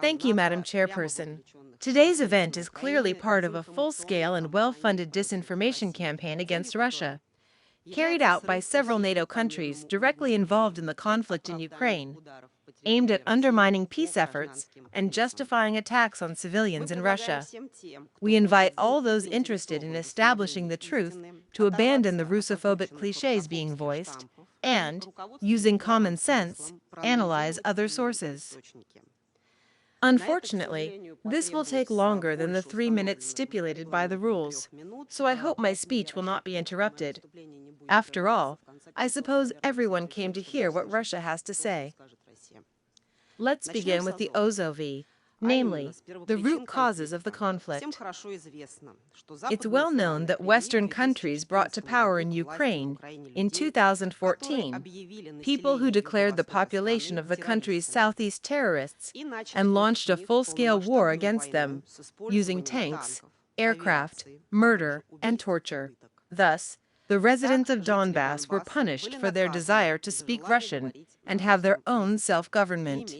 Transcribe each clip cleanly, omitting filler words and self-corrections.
Thank you, Madam Chairperson. Today's event is clearly part of a full-scale and well-funded disinformation campaign against Russia, carried out by several NATO countries directly involved in the conflict in Ukraine, aimed at undermining peace efforts and justifying attacks on civilians in Russia. We invite all those interested in establishing the truth to abandon the Russophobic clichés being voiced and, using common sense, analyze other sources. Unfortunately, this will take longer than the 3 minutes stipulated by the rules, so I hope my speech will not be interrupted. After all, I suppose everyone came to hear what Russia has to say. Let's begin with the OZOV, namely, the root causes of the conflict. It's well known that Western countries brought to power in Ukraine, in 2014, people who declared the population of the country's southeast terrorists and launched a full-scale war against them, using tanks, aircraft, murder, and torture. Thus, the residents of Donbass were punished for their desire to speak Russian and have their own self-government.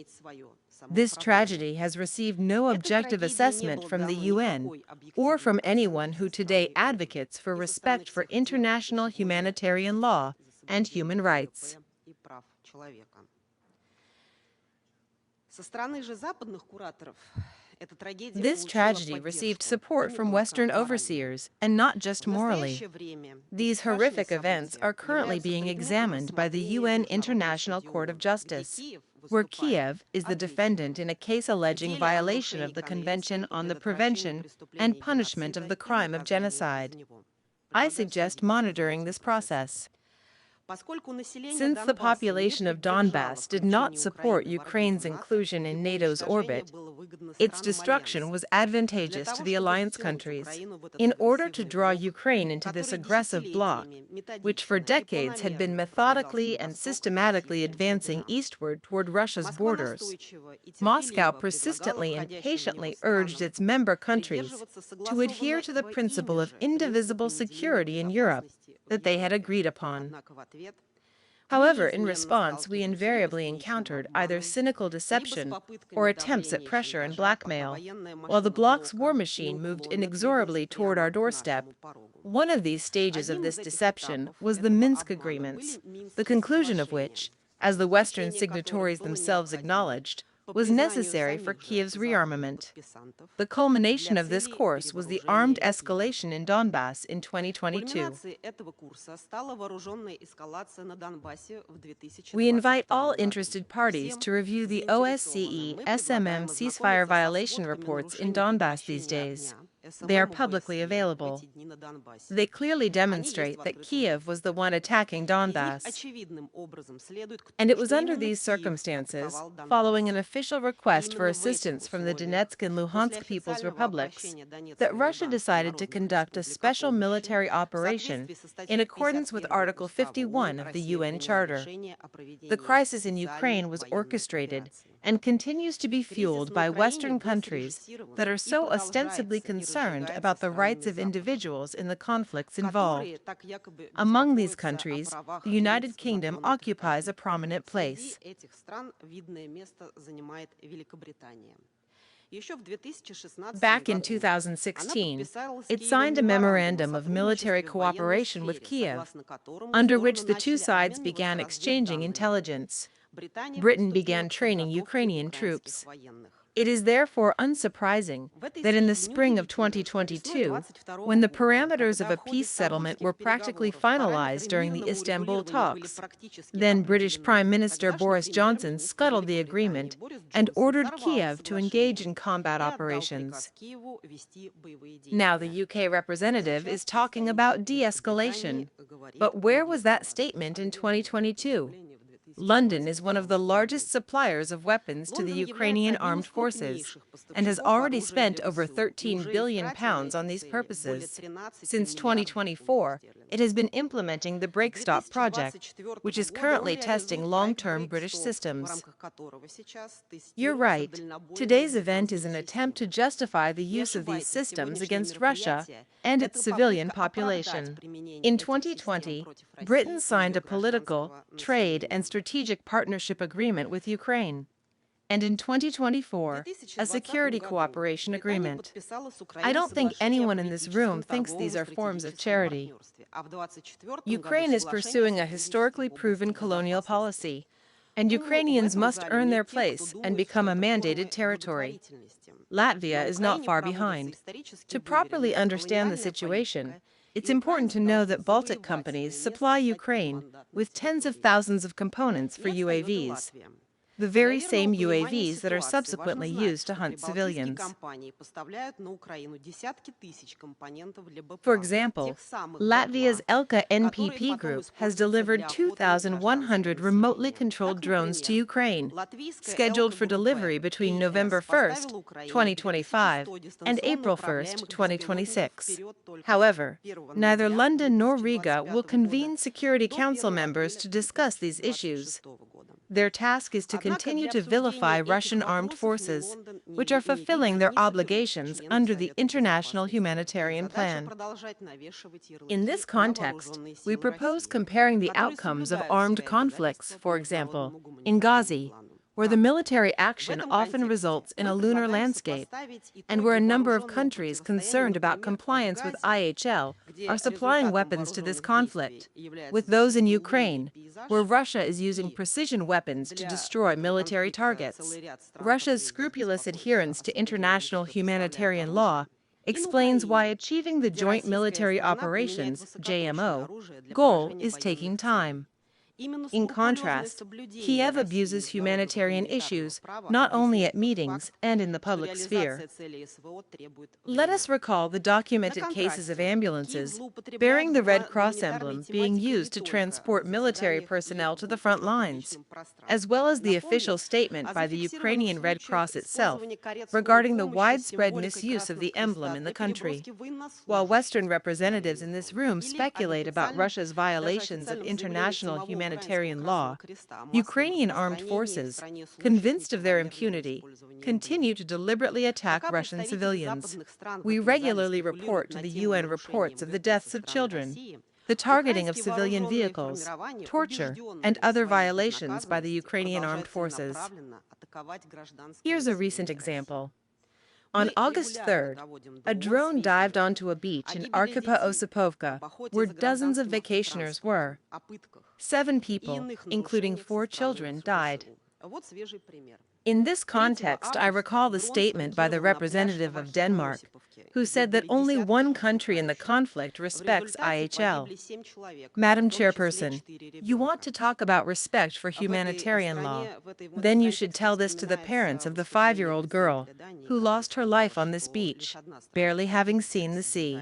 This tragedy has received no objective assessment from the UN or from anyone who today advocates for respect for international humanitarian law and human rights. This tragedy received support from Western overseers, and not just morally. These horrific events are currently being examined by the UN International Court of Justice, where Kyiv is the defendant in a case alleging violation of the Convention on the Prevention and Punishment of the Crime of Genocide. I suggest monitoring this process. Since the population of Donbass did not support Ukraine's inclusion in NATO's orbit, its destruction was advantageous to the alliance countries. In order to draw Ukraine into this aggressive bloc, which for decades had been methodically and systematically advancing eastward toward Russia's borders, Moscow persistently and patiently urged its member countries to adhere to the principle of indivisible security in Europe that they had agreed upon. However, in response, we invariably encountered either cynical deception or attempts at pressure and blackmail, while the bloc's war machine moved inexorably toward our doorstep. One of these stages of this deception was the Minsk agreements, the conclusion of which, as the Western signatories themselves acknowledged, was necessary for Kyiv's rearmament. The culmination of this course was the armed escalation in Donbass in 2022. We invite all interested parties to review the OSCE SMM ceasefire violation reports in Donbass these days. They are publicly available. They clearly demonstrate that Kyiv was the one attacking Donbass. And it was under these circumstances, following an official request for assistance from the Donetsk and Luhansk People's Republics, that Russia decided to conduct a special military operation in accordance with Article 51 of the UN Charter. The crisis in Ukraine was orchestrated and continues to be fueled by Western countries that are so ostensibly concerned about the rights of individuals in the conflicts involved. Among these countries, the United Kingdom occupies a prominent place. Back in 2016, it signed a memorandum of military cooperation with Kyiv, under which the two sides began exchanging intelligence. Britain began training Ukrainian troops. It is therefore unsurprising that in the spring of 2022, when the parameters of a peace settlement were practically finalized during the Istanbul talks, then British Prime Minister Boris Johnson scuttled the agreement and ordered Kyiv to engage in combat operations. Now the UK representative is talking about de-escalation. But where was that statement in 2022? London is one of the largest suppliers of weapons to the Ukrainian armed forces and has already spent over £13 billion on these purposes. Since 2024, it has been implementing the Breakstop project, which is currently testing long-term British systems. You're right. Today's event is an attempt to justify the use of these systems against Russia and its civilian population. In 2020, Britain signed a political, trade, and strategic partnership agreement with Ukraine, and in 2024, a security cooperation agreement. I don't think anyone in this room thinks these are forms of charity. Ukraine is pursuing a historically proven colonial policy, and Ukrainians must earn their place and become a mandated territory. Latvia is not far behind. To properly understand the situation, it's important to know that Baltic companies supply Ukraine with tens of thousands of components for UAVs, the very same UAVs that are subsequently used to hunt civilians. For example, Latvia's ELKA NPP group has delivered 2,100 remotely controlled drones to Ukraine, scheduled for delivery between November 1st, 2025 and April 1st, 2026. However, neither London nor Riga will convene Security Council members to discuss these issues. Their task is to continue to vilify Russian armed forces, which are fulfilling their obligations under the international humanitarian plan. In this context, we propose comparing the outcomes of armed conflicts, for example, in Gaza, where the military action often results in a lunar landscape, and where a number of countries concerned about compliance with IHL are supplying weapons to this conflict, with those in Ukraine, where Russia is using precision weapons to destroy military targets. Russia's scrupulous adherence to international humanitarian law explains why achieving the Joint Military Operations (JMO) goal is taking time. In contrast, Kyiv abuses humanitarian issues not only at meetings and in the public sphere. Let us recall the documented cases of ambulances bearing the Red Cross emblem being used to transport military personnel to the front lines, as well as the official statement by the Ukrainian Red Cross itself regarding the widespread misuse of the emblem in the country. While Western representatives in this room speculate about Russia's violations of international humanitarian law, Ukrainian armed forces, convinced of their impunity, continue to deliberately attack Russian civilians. We regularly report to the UN reports of the deaths of children, the targeting of civilian vehicles, torture, and other violations by the Ukrainian armed forces. Here's a recent example. On August 3rd, a drone dived onto a beach in Arkhipo-Osipovka, where dozens of vacationers were. 7 people, including 4 children, died. In this context, I recall the statement by the representative of Denmark, who said that only one country in the conflict respects IHL. Madam Chairperson, you want to talk about respect for humanitarian law. Then you should tell this to the parents of the 5-year-old girl who lost her life on this beach, barely having seen the sea.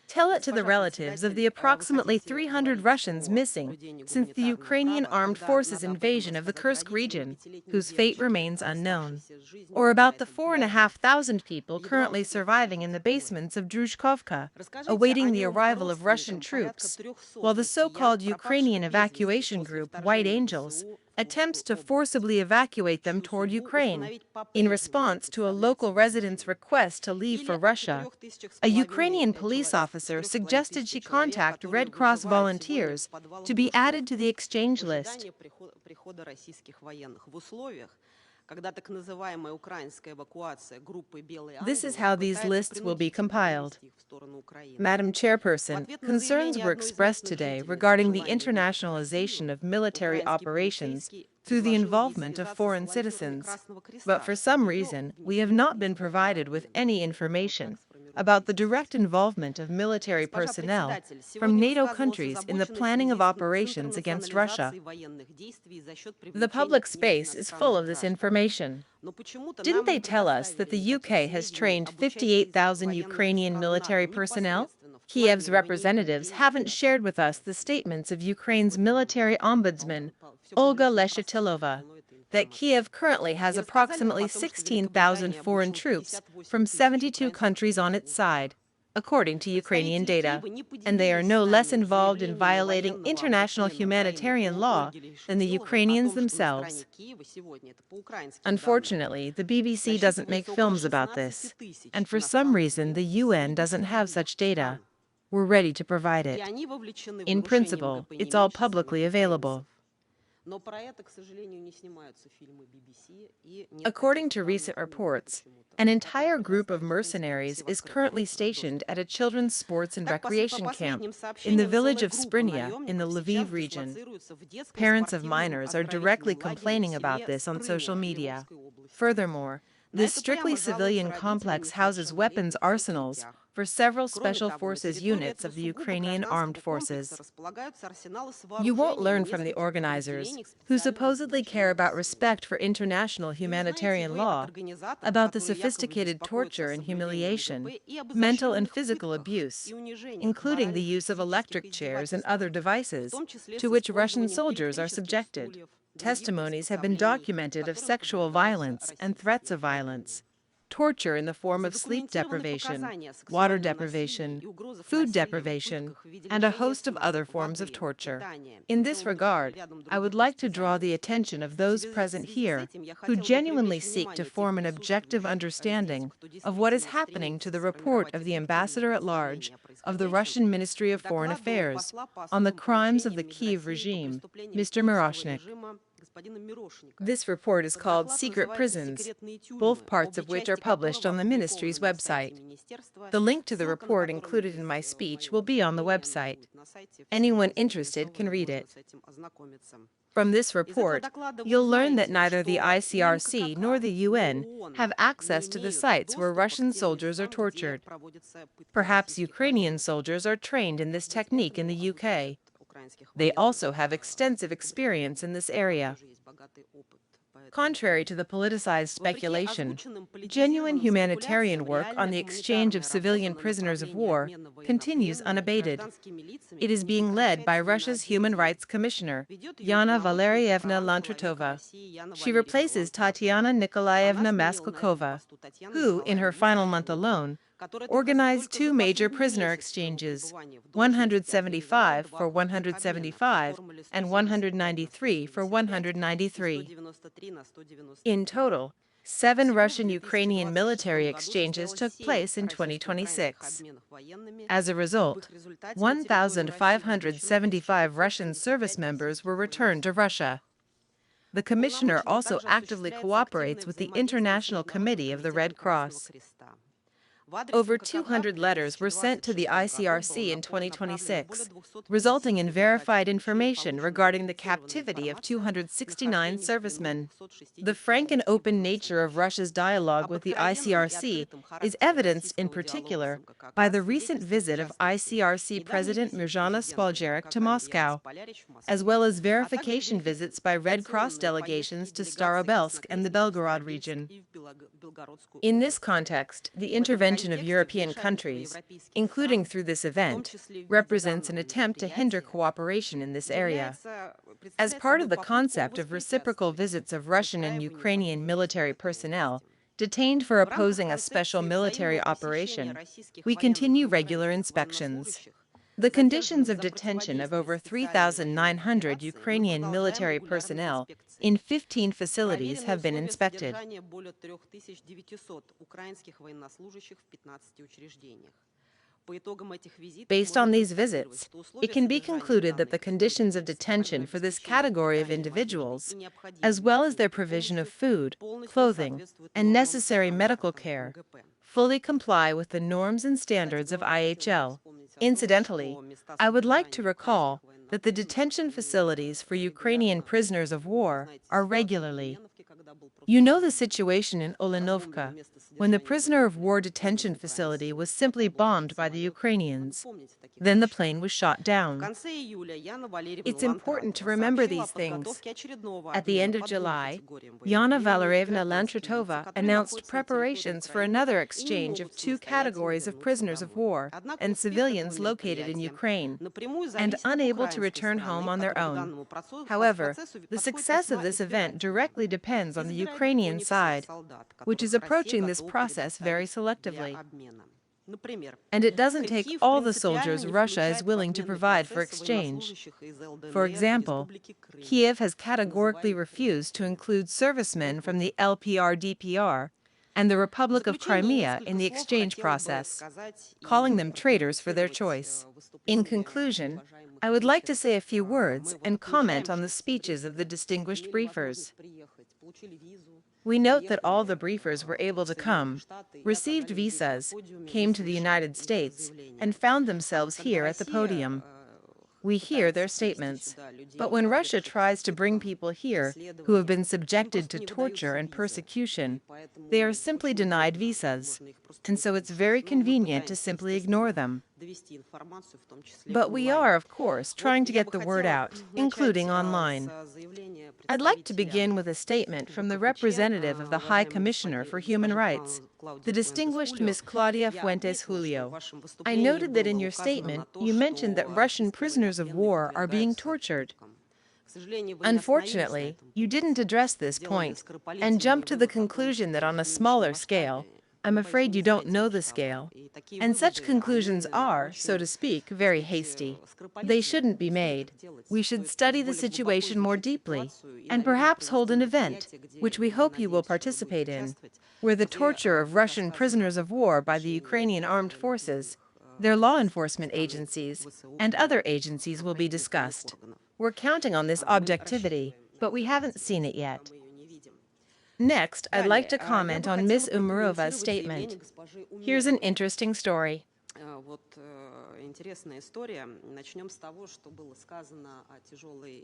Tell it to the relatives of the approximately 300 Russians missing since the Ukrainian armed forces' invasion of the Kursk region, whose fate remains unknown. Or about the 4,500 people currently surviving in the basements of Druzhkovka, awaiting the arrival of Russian troops, while the so-called Ukrainian evacuation group White Angels attempts to forcibly evacuate them toward Ukraine in response to a local resident's request to leave for Russia. A Ukrainian police officer suggested she contact Red Cross volunteers to be added to the exchange list. This is how these lists will be compiled. Madam Chairperson, concerns were expressed today regarding the internationalization of military operations through the involvement of foreign citizens, but for some reason we have not been provided with any information about the direct involvement of military personnel from NATO countries in the planning of operations against Russia. The public space is full of this information. Didn't they tell us that the UK has trained 58,000 Ukrainian military personnel? Kyiv's representatives haven't shared with us the statements of Ukraine's military ombudsman, Olga Leshetilova, that Kyiv currently has approximately 16,000 foreign troops from 72 countries on its side. according to Ukrainian data, and they are no less involved in violating international humanitarian law than the Ukrainians themselves. Unfortunately, the BBC doesn't make films about this, and for some reason the UN doesn't have such data. We're ready to provide it. In principle, it's all publicly available. According to recent reports, an entire group of mercenaries is currently stationed at a children's sports and recreation camp in the village of Sprinya in the Lviv region. Parents of minors are directly complaining about this on social media. Furthermore, this strictly civilian complex houses weapons arsenals for several special forces units of the Ukrainian armed forces. You won't learn from the organizers, who supposedly care about respect for international humanitarian law, about the sophisticated torture and humiliation, mental and physical abuse, including the use of electric chairs and other devices, to which Russian soldiers are subjected. Testimonies have been documented of sexual violence and threats of violence, torture in the form of sleep deprivation, water deprivation, food deprivation, and a host of other forms of torture. In this regard, I would like to draw the attention of those present here who genuinely seek to form an objective understanding of what is happening to the report of the Ambassador at Large of the Russian Ministry of Foreign Affairs on the crimes of the Kyiv regime, Mr. Miroshnik. This report is called Secret Prisons, both parts of which are published on the ministry's website. The link to the report included in my speech will be on the website. Anyone interested can read it. From this report, you'll learn that neither the ICRC nor the UN have access to the sites where Russian soldiers are tortured. Perhaps Ukrainian soldiers are trained in this technique in the UK. They also have extensive experience in this area. Contrary to the politicized speculation, genuine humanitarian work on the exchange of civilian prisoners of war continues unabated. It is being led by Russia's Human Rights Commissioner, Yana Valerievna Lantritova. She replaces Tatiana Nikolaevna Maskokova, who, in her final month alone, organized two major prisoner exchanges, 175 for 175 and 193 for 193. In total, 7 Russian-Ukrainian military exchanges took place in 2026. As a result, 1,575 Russian service members were returned to Russia. The Commissioner also actively cooperates with the International Committee of the Red Cross. Over 200 letters were sent to the ICRC in 2026, resulting in verified information regarding the captivity of 269 servicemen. The frank and open nature of Russia's dialogue with the ICRC is evidenced in particular by the recent visit of ICRC President Mirjana Spoljarek to Moscow, as well as verification visits by Red Cross delegations to Starobelsk and the Belgorod region. In this context, the intervention of European countries, including through this event, represents an attempt to hinder cooperation in this area. As part of the concept of reciprocal visits of Russian and Ukrainian military personnel detained for opposing a special military operation, we continue regular inspections. The conditions of detention of over 3,900 Ukrainian military personnel in 15 facilities have been inspected. Based on these visits, it can be concluded that the conditions of detention for this category of individuals, as well as their provision of food, clothing, and necessary medical care, fully comply with the norms and standards of IHL. Incidentally, I would like to recall that the detention facilities for Ukrainian prisoners of war are regularly. You know the situation in Olenovka, when the prisoner of war detention facility was simply bombed by the Ukrainians. Then the plane was shot down. It's important to remember these things. At the end of July, Yana Valerievna Lantritova announced preparations for another exchange of 2 categories of prisoners of war and civilians located in Ukraine and unable to return home on their own. However, the success of this event directly depends on the Ukrainian side, which is approaching this process very selectively. And it doesn't take all the soldiers Russia is willing to provide for exchange. For example, Kyiv has categorically refused to include servicemen from the LPR-DPR and the Republic of Crimea in the exchange process, calling them traitors for their choice. In conclusion, I would like to say a few words and comment on the speeches of the distinguished briefers. We note that all the briefers were able to come, received visas, came to the United States, and found themselves here at the podium. We hear their statements. But when Russia tries to bring people here who have been subjected to torture and persecution, they are simply denied visas, and so it's very convenient to simply ignore them. But we are, of course, trying to get the word out, including online. I'd like to begin with a statement from the representative of the High Commissioner for Human Rights, the distinguished Ms. Claudia Fuentes Julio. I noted that in your statement, you mentioned that Russian prisoners of war are being tortured. Unfortunately, you didn't address this point and jumped to the conclusion that on a smaller scale, I'm afraid you don't know the scale, and such conclusions are, so to speak, very hasty. They shouldn't be made. We should study the situation more deeply, and perhaps hold an event, which we hope you will participate in, where the torture of Russian prisoners of war by the Ukrainian armed forces, their law enforcement agencies, and other agencies will be discussed. We're counting on this objectivity, but we haven't seen it yet. Next, I'd like to comment on Ms. Umarova's statement. Here's an interesting story.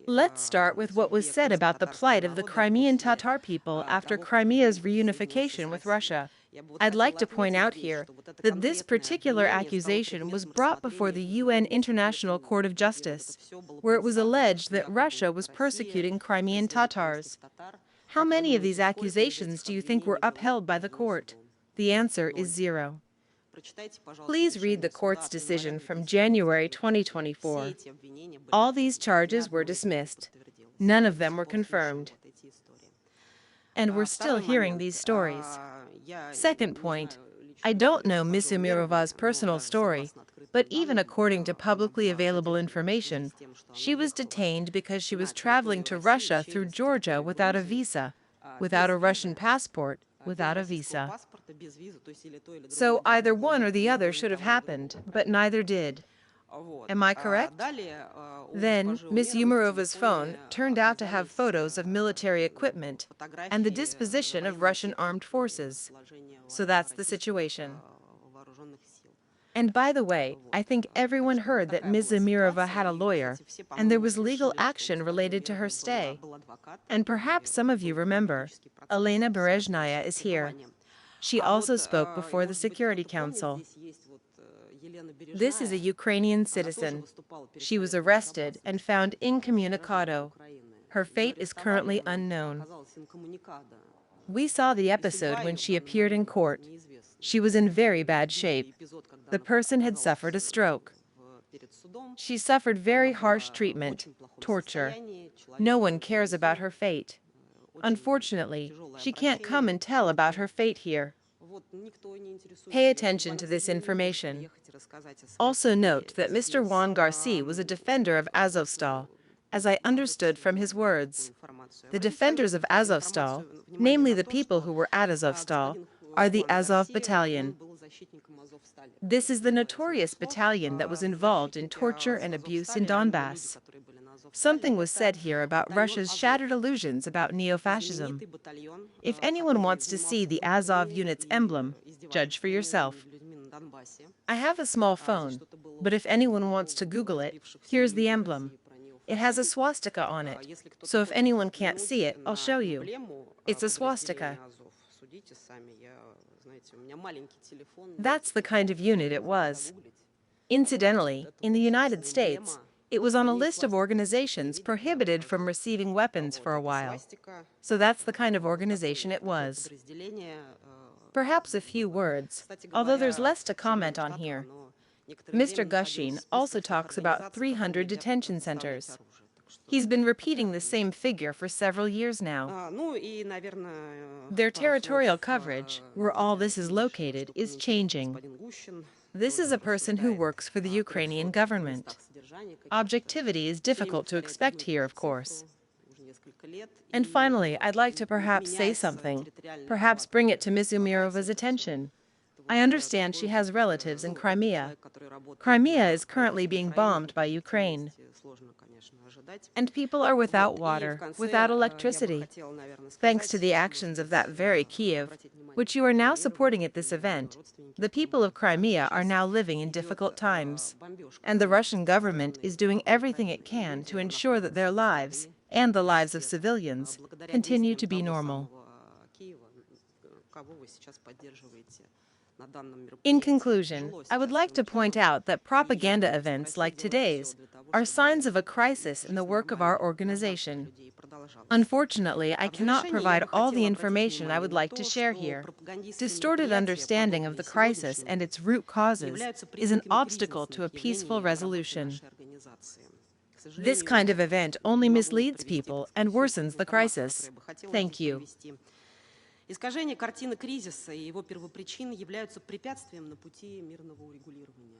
Let's start with what was said about the plight of the Crimean Tatar people after Crimea's reunification with Russia. I'd like to point out here that this particular accusation was brought before the UN International Court of Justice, where it was alleged that Russia was persecuting Crimean Tatars. How many of these accusations do you think were upheld by the court? The answer is 0. Please read the court's decision from January 2024. All these charges were dismissed. None of them were confirmed. And we're still hearing these stories. Second point, I don't know Ms. Umarova's personal story, but even according to publicly available information, she was detained because she was traveling to Russia through Georgia without a visa, without a Russian passport, without a visa. So either one or the other should have happened, but neither did. Am I correct? Then, Ms. Umarova's phone turned out to have photos of military equipment and the disposition of Russian armed forces. So that's the situation. And by the way, I think everyone heard that Ms. Umarova had a lawyer, and there was legal action related to her stay. And perhaps some of you remember, Elena Berezhnaya is here. She also spoke before the Security Council. This is a Ukrainian citizen. She was arrested and found incommunicado. Her fate is currently unknown. We saw the episode when she appeared in court. She was in very bad shape. The person had suffered a stroke. She suffered very harsh treatment, torture. No one cares about her fate. Unfortunately, she can't come and tell about her fate here. Pay attention to this information. Also note that Mr. Juan Garcia was a defender of Azovstal, as I understood from his words. The defenders of Azovstal, namely the people who were at Azovstal, are the Azov Battalion. This is the notorious battalion that was involved in torture and abuse in Donbass. Something was said here about Russia's shattered illusions about neo-fascism. If anyone wants to see the Azov unit's emblem, judge for yourself. I have a small phone, but if anyone wants to Google it, here's the emblem. It has a swastika on it, so if anyone can't see it, I'll show you. It's a swastika. That's the kind of unit it was. Incidentally, in the United States, it was on a list of organizations prohibited from receiving weapons for a while. So that's the kind of organization it was. Perhaps a few words, although there's less to comment on here. Mr. Gushin also talks about 300 detention centers. He's been repeating the same figure for several years now. Their territorial coverage, where all this is located, is changing. This is a person who works for the Ukrainian government. Objectivity is difficult to expect here, of course. And finally, I'd like to perhaps say something, perhaps bring it to Ms. Umirova's attention. I understand she has relatives in Crimea. Crimea is currently being bombed by Ukraine. And people are without water, without electricity. Thanks to the actions of that very Kyiv, which you are now supporting at this event, the people of Crimea are now living in difficult times. And the Russian government is doing everything it can to ensure that their lives, and the lives of civilians, continue to be normal. In conclusion, I would like to point out that propaganda events like today's are signs of a crisis in the work of our organization. Unfortunately, I cannot provide all the information I would like to share here. Distorted understanding of the crisis and its root causes is an obstacle to a peaceful resolution. This kind of event only misleads people and worsens the crisis. Thank you. Искажение картины кризиса и его первопричин являются препятствием на пути мирного урегулирования.